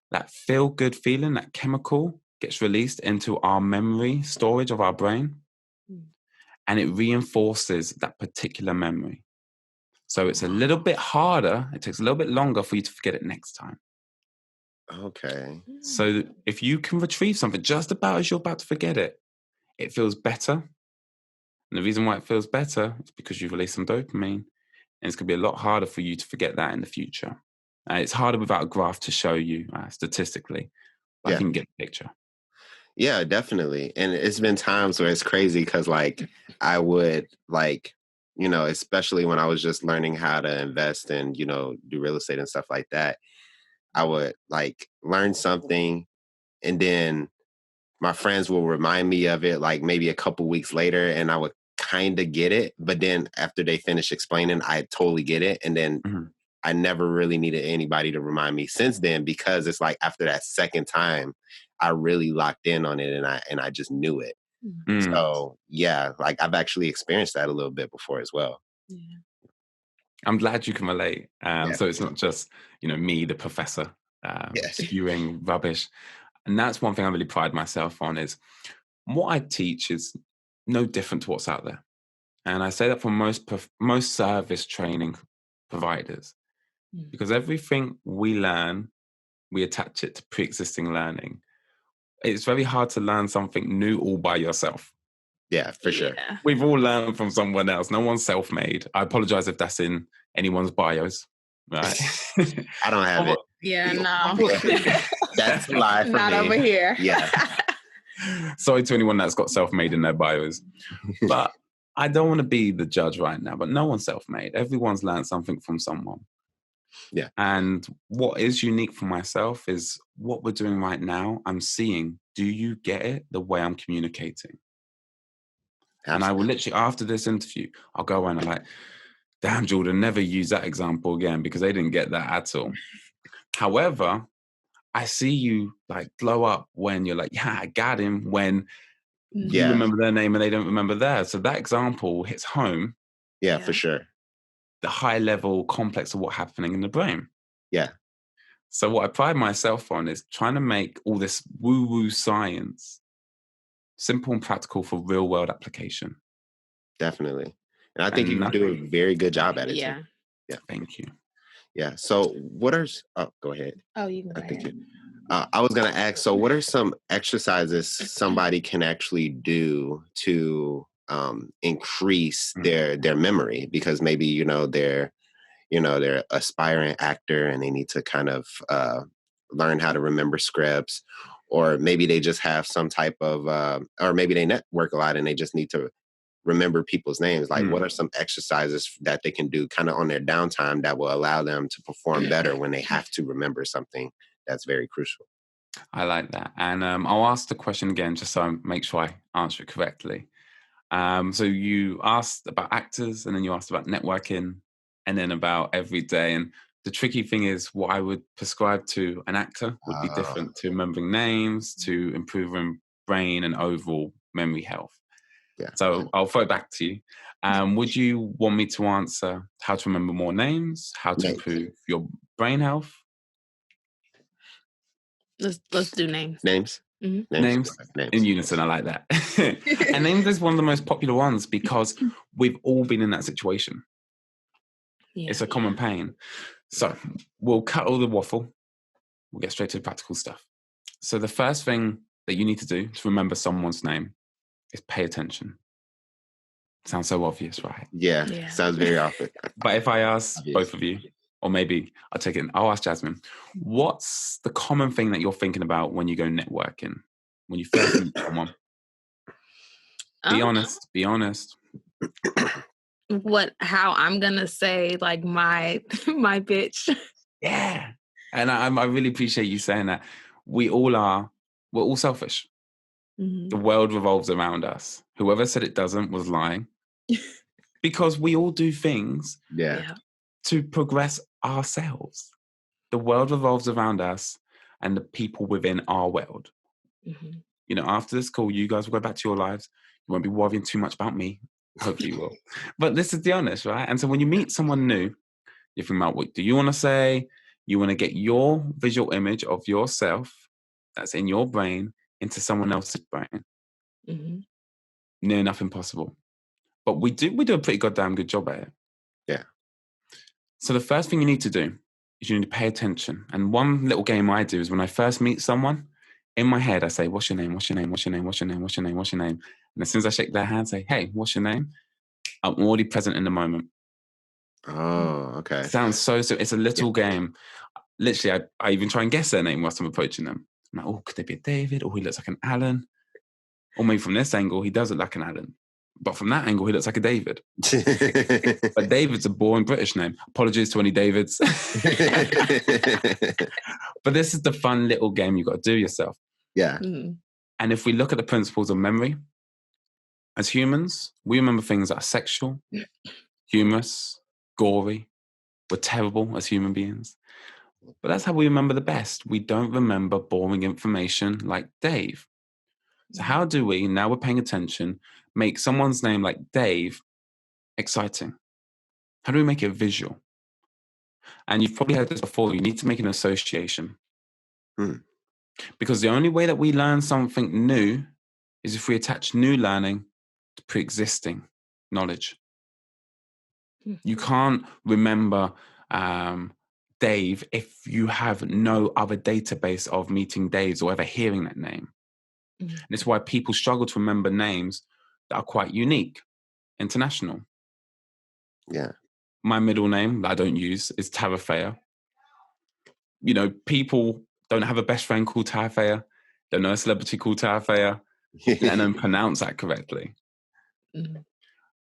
that feel-good feeling, that chemical gets released into our memory storage of our brain, and it reinforces that particular memory. So it's a little bit harder. It takes a little bit longer for you to forget it next time. Okay. So if you can retrieve something just about as you're about to forget it, it feels better. And the reason why it feels better is because you've released some dopamine. And it's going to be a lot harder for you to forget that in the future. It's harder without a graph to show you statistically. But I can get the picture. Yeah, definitely. And it's been times where it's crazy because, like, I would, like, especially when I was just learning how to invest and, do real estate and stuff like that, I would, like, learn something and then my friends will remind me of it, like, maybe a couple weeks later, and I would kind of get it. But then after they finish explaining, I totally get it. And then I never really needed anybody to remind me since then, because it's like after that second time, I really locked in on it and I just knew it. So yeah, like I've actually experienced that a little bit before as well. I'm glad you can relate. So it's not just, me, the professor, spewing rubbish. And that's one thing I really pride myself on, is what I teach is no different to what's out there. And I say that for most service training providers, because everything we learn, we attach it to pre-existing learning. It's very hard to learn something new all by yourself. Yeah, for sure. We've all learned from someone else. No one's self-made. I apologize if that's in anyone's bios. Right? I don't have it. Yeah, no. That's a lie for Not me. over here. Yeah. Sorry to anyone that's got self-made in their bios. But I don't want to be the judge right now, but no one's self-made. Everyone's learned something from someone. Yeah. And what is unique for myself is what we're doing right now. I'm seeing, do you get it the way I'm communicating? Absolutely. And I will literally, after this interview, I'll go around and like, damn, Jordan, never use that example again, because they didn't get that at all. However, I see you like blow up when you're like, yeah, I got him, when you remember their name and they don't remember theirs. So that example hits home. Yeah, for sure. The high level complex of what's happening in the brain. Yeah. So what I pride myself on is trying to make all this woo-woo science simple and practical for real world application. Definitely. And I think you do a very good job at it. Yeah. Too. Yeah. Thank you. Yeah. So what are, go ahead. Oh, you can go ahead. I was going to ask, so what are some exercises somebody can actually do to increase their memory? Because maybe, they're aspiring actor and they need to kind of learn how to remember scripts, or maybe they just have some type of, or maybe they network a lot and they just need to remember people's names. Like, what are some exercises that they can do kind of on their downtime that will allow them to perform better when they have to remember something that's very crucial. I like that. And I'll ask the question again just so I make sure I answer it correctly. So you asked about actors, and then you asked about networking, and then about every day. And the tricky thing is what I would prescribe to an actor would be different to remembering names, to improving brain and overall memory health. Yeah. So I'll throw it back to you. Would you want me to answer how to remember more names, how to improve your brain health? Let's do names. Names? Mm-hmm. Names in unison. I like that. And names is one of the most popular ones because we've all been in that situation. Yeah, it's a common pain. So we'll cut all the waffle. We'll get straight to the practical stuff. So the first thing that you need to do to remember someone's name is pay attention. Sounds so obvious, right? Yeah. Sounds very obvious. But if I ask both of you, or maybe I'll ask Jasmine, what's the common thing that you're thinking about when you go networking? When you first meet someone? Be honest. How I'm gonna say like my pitch. Yeah. And I really appreciate you saying that. We're all selfish. Mm-hmm. The world revolves around us. Whoever said it doesn't was lying. Because we all do things to progress ourselves. The world revolves around us and the people within our world. Mm-hmm. You know, after this call, you guys will go back to your lives. You won't be worrying too much about me. Hopefully you will. But this is the honest, right? And so when you meet someone new, you think about what do you want to say? You want to get your visual image of yourself that's in your brain into someone else's brain. Mm-hmm. Near enough impossible. But we do a pretty goddamn good job at it. Yeah. So the first thing you need to do is you need to pay attention. And one little game I do is when I first meet someone, in my head I say, what's your name? What's your name? What's your name? What's your name? What's your name? What's your name? And as soon as I shake their hand, say, hey, what's your name? I'm already present in the moment. Oh, okay. Sounds so it's a little game. Literally, I even try and guess their name whilst I'm approaching them. I'm like, oh, could they be a David? Or he looks like an Alan. Or maybe from this angle, he does look like an Alan. But from that angle, he looks like a David. But David's a boring British name. Apologies to any Davids. But this is the fun little game you've got to do yourself. Yeah. Mm. And if we look at the principles of memory, as humans, we remember things that are sexual, humorous, gory. We're terrible as human beings. But that's how we remember the best. We don't remember boring information like Dave. So how do we, now we're paying attention, make someone's name like Dave exciting? How do we make it visual? And you've probably heard this before. You need to make an association. Because the only way that we learn something new is if we attach new learning to pre-existing knowledge. You can't remember Dave if you have no other database of meeting Daves or ever hearing that name. And it's why people struggle to remember names that are quite unique, international. Yeah. My middle name that I don't use is Tarafea. You know, people don't have a best friend called Tarafea. Don't know a celebrity called Tarafea. Let them pronounce that correctly. Mm-hmm.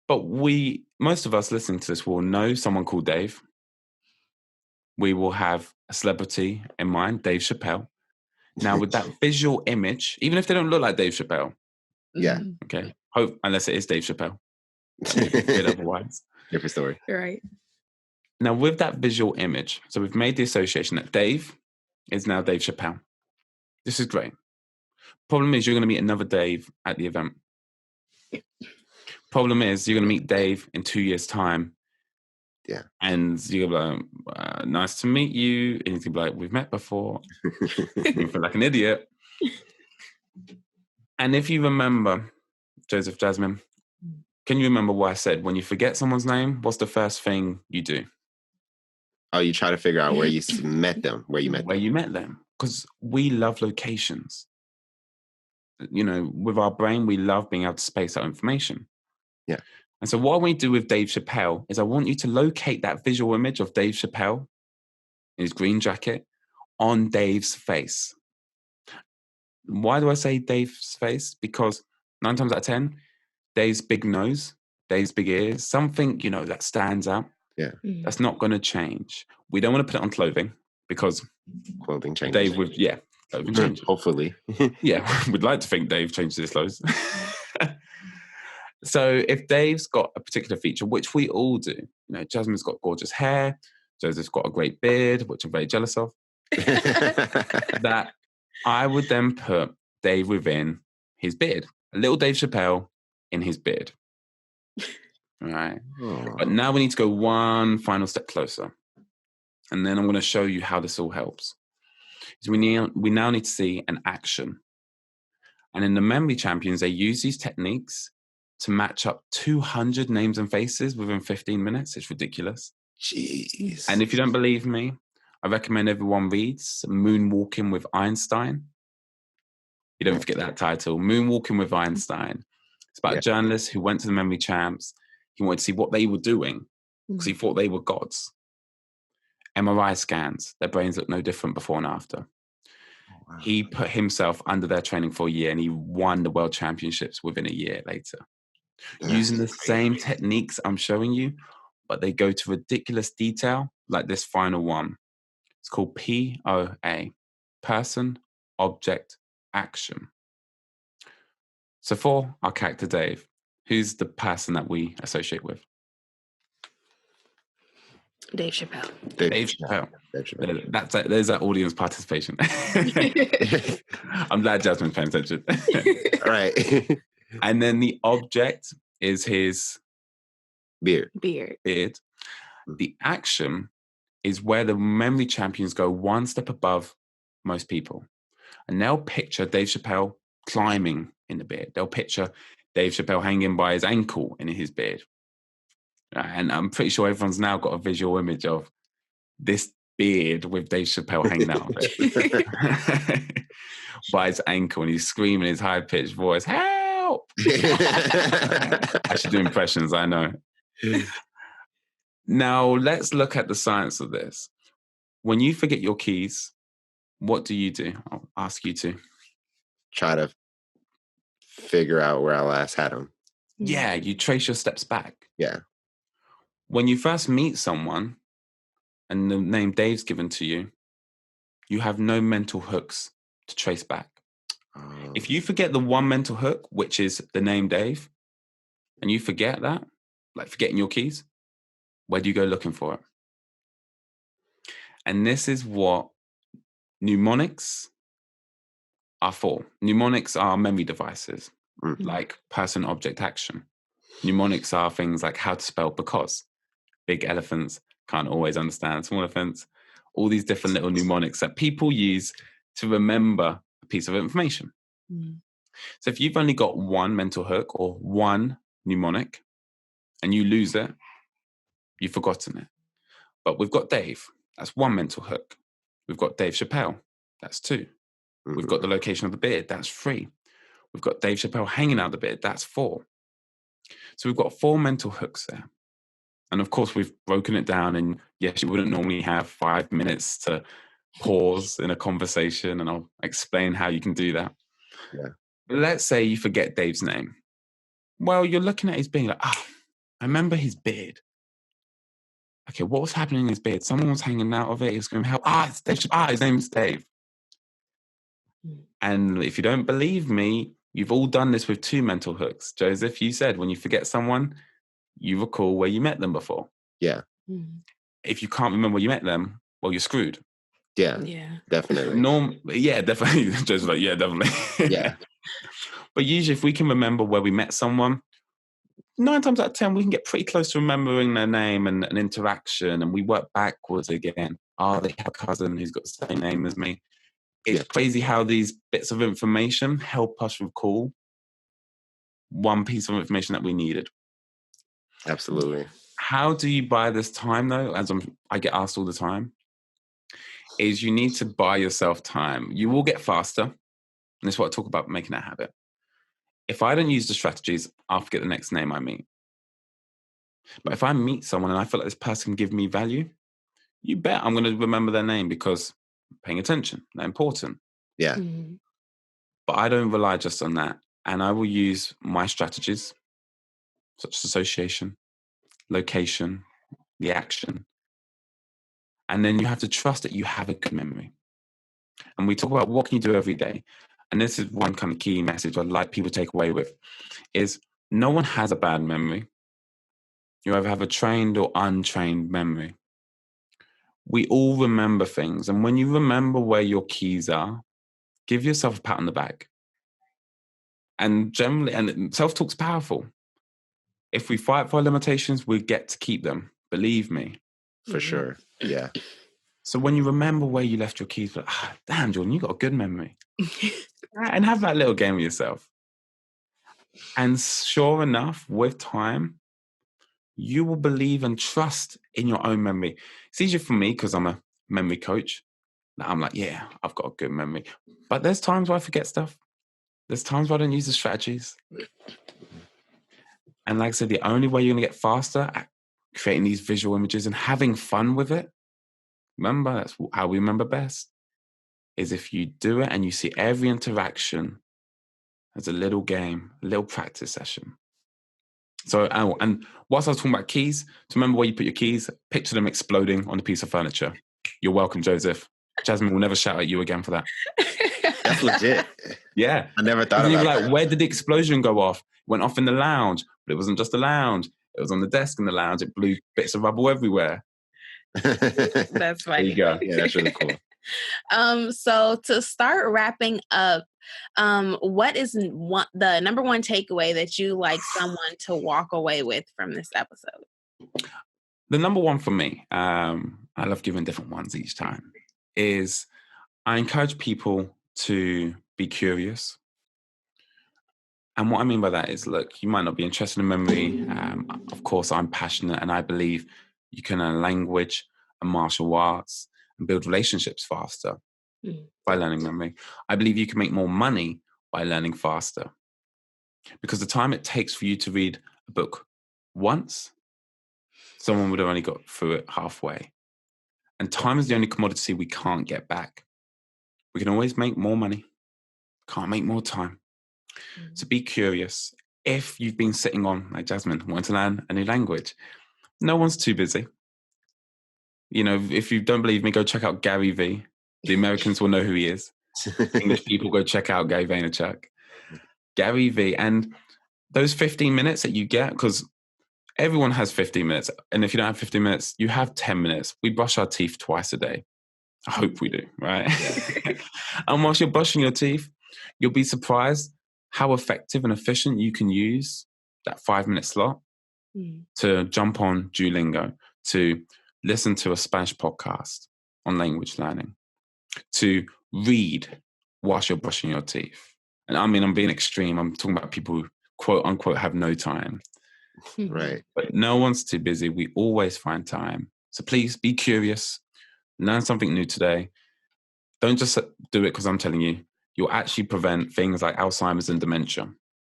But most of us listening to this will know someone called Dave. We will have a celebrity in mind, Dave Chappelle. Now, with that visual image, even if they don't look like Dave Chappelle. Yeah. Okay. Unless it is Dave Chappelle. Otherwise. Different story. Right. Now, with that visual image, so we've made the association that Dave is now Dave Chappelle. This is great. Problem is, you're going to meet another Dave at the event. Problem is, you're going to meet Dave in 2 years' time. Yeah. And you're going to be like, nice to meet you. And he's going to be like, we've met before. You feel like an idiot. And if you remember, Joseph, Jasmine, can you remember what I said? When you forget someone's name, what's the first thing you do? Oh, you try to figure out where you met them, where you met them. Because we love locations. You know, with our brain, we love being able to space out information. Yeah. And so what I want to do with Dave Chappelle is I want you to locate that visual image of Dave Chappelle in his green jacket on Dave's face. Why do I say Dave's face? Because 9 times out of 10, Dave's big nose, Dave's big ears, something, you know, that stands out. Yeah. That's not going to change. We don't want to put it on clothing because Clothing changes. Dave would, clothing changes. Hopefully. Yeah, we'd like to think Dave changes his clothes. So if Dave's got a particular feature, which we all do, Jasmine's got gorgeous hair, Joseph's got a great beard, which I'm very jealous of, that I would then put Dave within his beard. A little Dave Chappelle in his beard. All right. Oh. But now we need to go one final step closer. And then I'm going to show you how this all helps. So we now need to see an action. And in the Memory Champions, they use these techniques to match up 200 names and faces within 15 minutes. It's ridiculous. Jeez. And if you don't believe me, I recommend everyone reads Moonwalking with Einstein. You don't forget that title, Moonwalking with Einstein. It's about a journalist who went to the Memory Champs. He wanted to see what they were doing because he thought they were gods. MRI scans, their brains look no different before and after. Oh, wow. He put himself under their training for a year and he won the world championships within a year later. Using the same techniques I'm showing you, but they go to ridiculous detail, like this final one. It's called POA, Person, Object, Action. So for our character Dave, who's the person that we associate with? Dave Chappelle. Dave Chappelle. There's that audience participation. I'm glad Jasmine's paying attention. All right. And then the object is his beard. The action is where the Memory Champions go one step above most people. And they'll picture Dave Chappelle climbing in the beard. They'll picture Dave Chappelle hanging by his ankle in his beard. And I'm pretty sure everyone's now got a visual image of this beard with Dave Chappelle hanging out of it by his ankle, and he's screaming his high-pitched voice, "Help!" I should do impressions, I know. Now, let's look at the science of this. When you forget your keys, what do? I'll ask you to. Try to figure out where I last had them. Yeah, you trace your steps back. Yeah. When you first meet someone and the name Dave's given to you, you have no mental hooks to trace back. If you forget the one mental hook, which is the name Dave, and you forget that, like forgetting your keys, where do you go looking for it? And this is what mnemonics are for. Mnemonics are memory devices, like person, object, action. Mnemonics are things like how to spell because. Big elephants can't always understand small elephants. All these different little mnemonics that people use to remember a piece of information. So if you've only got one mental hook or one mnemonic and you lose it, you've forgotten it. But we've got Dave, that's one mental hook. We've got Dave Chappelle, that's two. We've got the location of the beard, that's three. We've got Dave Chappelle hanging out the beard, that's four. So we've got 4 mental hooks there. And of course, we've broken it down. And yes, you wouldn't normally have 5 minutes to pause in a conversation. And I'll explain how you can do that. Yeah. Let's say you forget Dave's name. Well, you're looking at his beard like, I remember his beard. Okay, what was happening in his beard? Someone was hanging out of it. He was going, help. It's Dave. His name's Dave. And if you don't believe me, you've all done this with 2 mental hooks. Joseph, you said when you forget someone, you recall where you met them before. Yeah. If you can't remember where you met them, well, you're screwed. Yeah. Definitely. Definitely. Joseph's like, yeah, definitely. Yeah. But usually if we can remember where we met someone, 9 times out of 10, we can get pretty close to remembering their name and an interaction, and we work backwards again. They have a cousin who's got the same name as me. It's crazy how these bits of information help us recall one piece of information that we needed. Absolutely. How do you buy this time, though? As I get asked all the time, is you need to buy yourself time. You will get faster. And that's what I talk about, making that habit. If I don't use the strategies, I'll forget the next name I meet. But if I meet someone and I feel like this person can give me value, you bet I'm going to remember their name because I'm paying attention. They're important. Yeah. But I don't rely just on that. And I will use my strategies, such as association, location, the action. And then you have to trust that you have a good memory. And we talk about what can you do every day. And this is one kind of key message I'd like people to take away with is no one has a bad memory. You either have a trained or untrained memory. We all remember things. And when you remember where your keys are, give yourself a pat on the back. And generally, and self-talk's powerful. If we fight for our limitations, we get to keep them. Believe me. For sure. Yeah. So when you remember where you left your keys, like, damn, Jordan, you got a good memory. And have that little game with yourself. And sure enough, with time, you will believe and trust in your own memory. It's easier for me because I'm a memory coach. I'm like, yeah, I've got a good memory. But there's times where I forget stuff. There's times where I don't use the strategies. And like I said, the only way you're going to get faster at creating these visual images and having fun with it, remember, that's how we remember best, is if you do it and you see every interaction as a little game, a little practice session. So, and whilst I was talking about keys, to remember where you put your keys, picture them exploding on a piece of furniture. You're welcome, Joseph. Jasmine will never shout at you again for that. That's legit. Yeah. I never thought and about like, that. Where did the explosion go off? It went off in the lounge, but it wasn't just the lounge. It was on the desk in the lounge. It blew bits of rubble everywhere. That's funny. There you go. Yeah, that's really cool. So to start wrapping up, what is the number one takeaway that you like someone to walk away with from this episode? The number one for me, I love giving different ones each time, is I encourage people to be curious. And what I mean by that is, look, you might not be interested in memory. Of course, I'm passionate and I believe you can learn language and martial arts and build relationships faster by learning memory. I believe you can make more money by learning faster. Because the time it takes for you to read a book once, someone would have only got through it halfway. And time is the only commodity we can't get back. We can always make more money, can't make more time. So be curious. If you've been sitting on, like Jasmine, wanting to learn a new language, no one's too busy. You know, if you don't believe me, go check out Gary V. The Americans will know who he is. English people, go check out Gary Vaynerchuk. Gary V. And those 15 minutes that you get, because everyone has 15 minutes. And if you don't have 15 minutes, you have 10 minutes. We brush our teeth twice a day. I hope we do, right? And whilst you're brushing your teeth, you'll be surprised how effective and efficient you can use that 5-minute slot to jump on Duolingo, to listen to a Spanish podcast on language learning, to read whilst you're brushing your teeth. And I mean, I'm being extreme. I'm talking about people who, quote unquote, have no time. Right. But no one's too busy. We always find time. So please be curious. Learn something new today. Don't just do it because I'm telling you. You'll actually prevent things like Alzheimer's and dementia.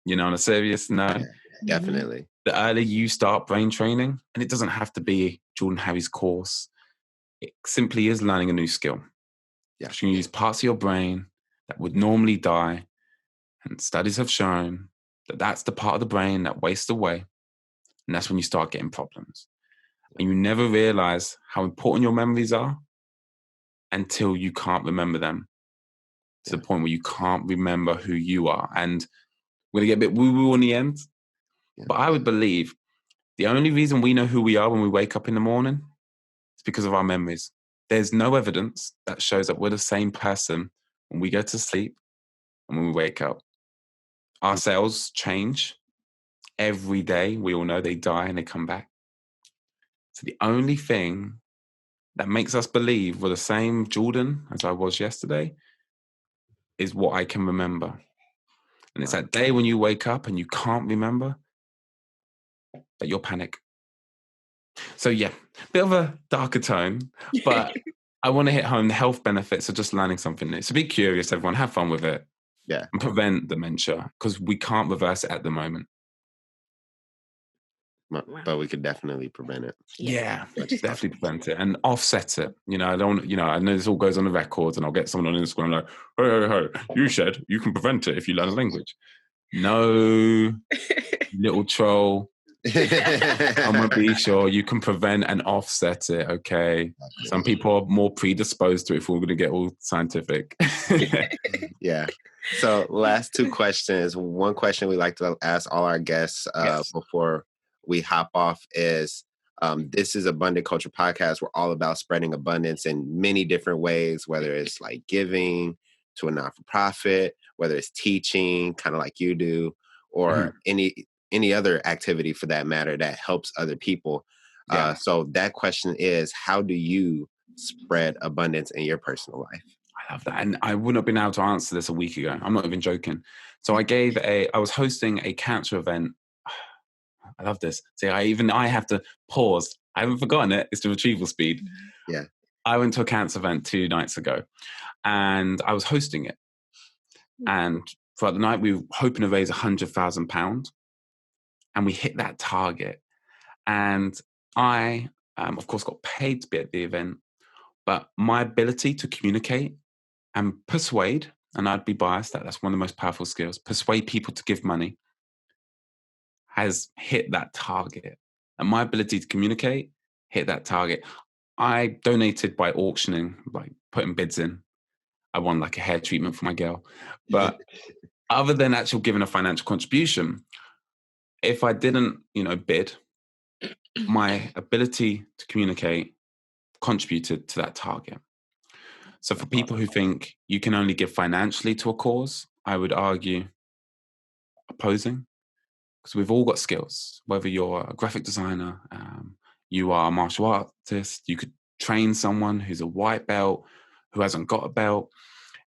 You know, on a serious note. Yeah, definitely. The earlier you start brain training, and it doesn't have to be Jordan Harry's course. It simply is learning a new skill. Yeah. You can use parts of your brain that would normally die. And studies have shown that that's the part of the brain that wastes away. And that's when you start getting problems. And you never realize how important your memories are until you can't remember them. To the point where you can't remember who you are. And we're going to get a bit woo-woo in the end. Yeah. But I would believe the only reason we know who we are when we wake up in the morning is because of our memories. There's no evidence that shows that we're the same person when we go to sleep and when we wake up. Our cells change every day. We all know they die and they come back. So the only thing that makes us believe we're the same Jordan as I was yesterday is what I can remember. And it's that day when you wake up and you can't remember that you'll panic. So yeah, bit of a darker tone, but I want to hit home the health benefits of just learning something new. So be curious, everyone, have fun with it. Yeah. And prevent dementia, because we can't reverse it at the moment. But we could definitely prevent it. Yeah, definitely prevent it and offset it. You know, I don't. You know, I know this all goes on the records, and I'll get someone on Instagram like, "Hey, you said you can prevent it if you learn a language." No, little troll. I'm going to be sure you can prevent and offset it, okay? Some people are more predisposed to it if we're going to get all scientific. Yeah. So last two questions. One question we like to ask all our guests before we hop off is, this is Abundant Culture Podcast. We're all about spreading abundance in many different ways, whether it's like giving to a not-for-profit, whether it's teaching, kind of like you do, or any other activity for that matter that helps other people. So that question is, how do you spread abundance in your personal life? I love that. And I wouldn't have been able to answer this a week ago. I'm not even joking. So I was hosting a cancer event. I love this. See, I have to pause. I haven't forgotten it. It's the retrieval speed. Yeah. I went to a cancer event 2 nights ago and I was hosting it. And throughout the night, we were hoping to raise £100,000 and we hit that target. And I, of course, got paid to be at the event, but my ability to communicate and persuade, and I'd be biased, that's one of the most powerful skills, persuade people to give money, has hit that target. And my ability to communicate hit that target. I donated by auctioning, like putting bids in. I won like a hair treatment for my girl. But other than actual giving a financial contribution, if I didn't, bid, my ability to communicate contributed to that target. So for people who think you can only give financially to a cause, I would argue opposing, because we've all got skills. Whether you're a graphic designer, you are a martial artist, you could train someone who's a white belt, who hasn't got a belt.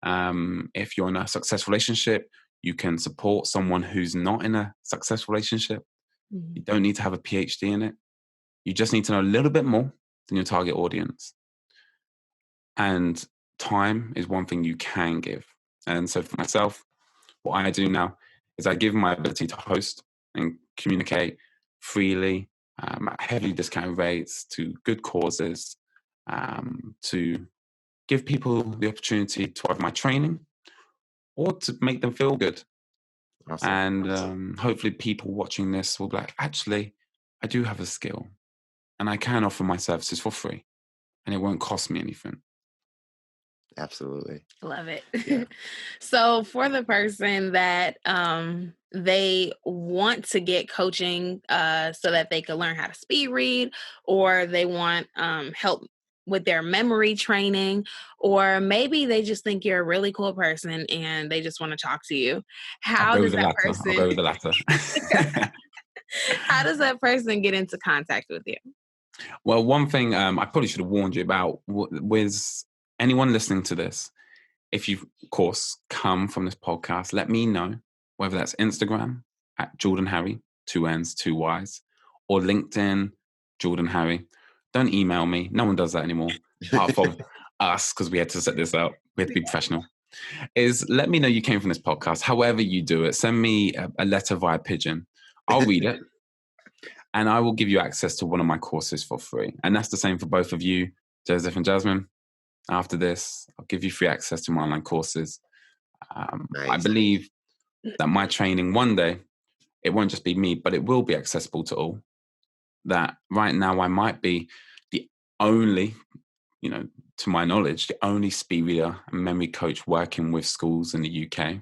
If you're in a successful relationship, you can support someone who's not in a successful relationship. You don't need to have a PhD in it. You just need to know a little bit more than your target audience. And time is one thing you can give. And so for myself, what I do now is I give my ability to host and communicate freely at heavily discounted rates to good causes, to give people the opportunity to have my training or to make them feel good. Awesome. And hopefully people watching this will be like, actually, I do have a skill and I can offer my services for free and it won't cost me anything. Absolutely. Love it. Yeah. So for the person that they want to get coaching so that they can learn how to speed read, or they want help with their memory training, or maybe they just think you're a really cool person and they just want to talk to you. How does that person... I'll go with the latter. How does that person get into contact with you? Well, one thing I probably should have warned you about was anyone listening to this, if you, of course, come from this podcast, let me know, whether that's Instagram at Jordan Harry, 2 N's, 2 Y's, or LinkedIn, Jordan Harry. Don't email me. No one does that anymore, apart from us, because we had to set this up. We had to be professional. Let me know you came from this podcast. However you do it, send me a letter via pigeon. I'll read it. And I will give you access to one of my courses for free. And that's the same for both of you, Joseph and Jasmine. After this, I'll give you free access to my online courses. Nice. I believe that my training one day, it won't just be me, but it will be accessible to all. That right now I might be the only, to my knowledge, the only speed reader and memory coach working with schools in the UK.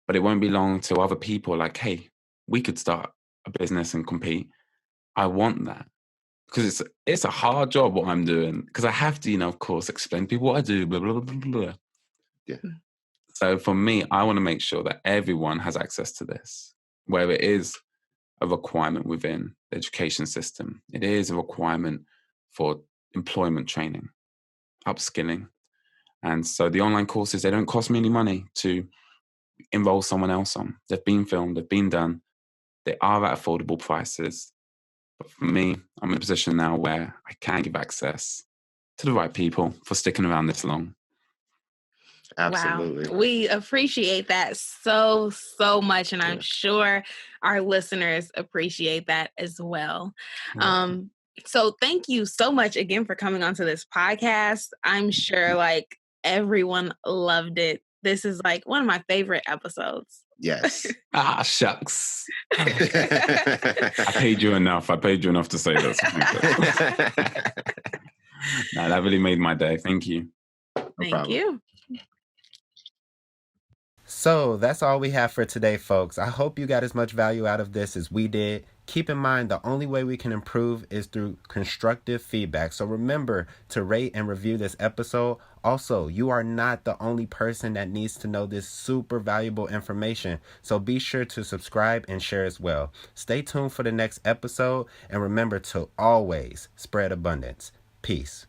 But it won't be long till other people are like, hey, we could start a business and compete. I want that. Because it's a hard job what I'm doing, because I have to, of course, explain to people what I do, blah, blah, blah, blah. Yeah. So for me, I want to make sure that everyone has access to this, where it is a requirement within the education system. It is a requirement for employment training, upskilling. And so the online courses, they don't cost me any money to enroll someone else on. They've been filmed, they've been done. They are at affordable prices. But for me, I'm in a position now where I can give access to the right people for sticking around this long. Absolutely. Wow. We appreciate that so much. And I'm sure our listeners appreciate that as well. So thank you so much again for coming onto this podcast. I'm sure everyone loved it. this is like one of my favorite episodes. Yes. Shucks. I paid you enough. I paid you enough to say this. No, that really made my day. Thank you. Thank you. So that's all we have for today, folks. I hope you got as much value out of this as we did. Keep in mind, the only way we can improve is through constructive feedback. So remember to rate and review this episode. Also, you are not the only person that needs to know this super valuable information. So be sure to subscribe and share as well. Stay tuned for the next episode. And remember to always spread abundance. Peace.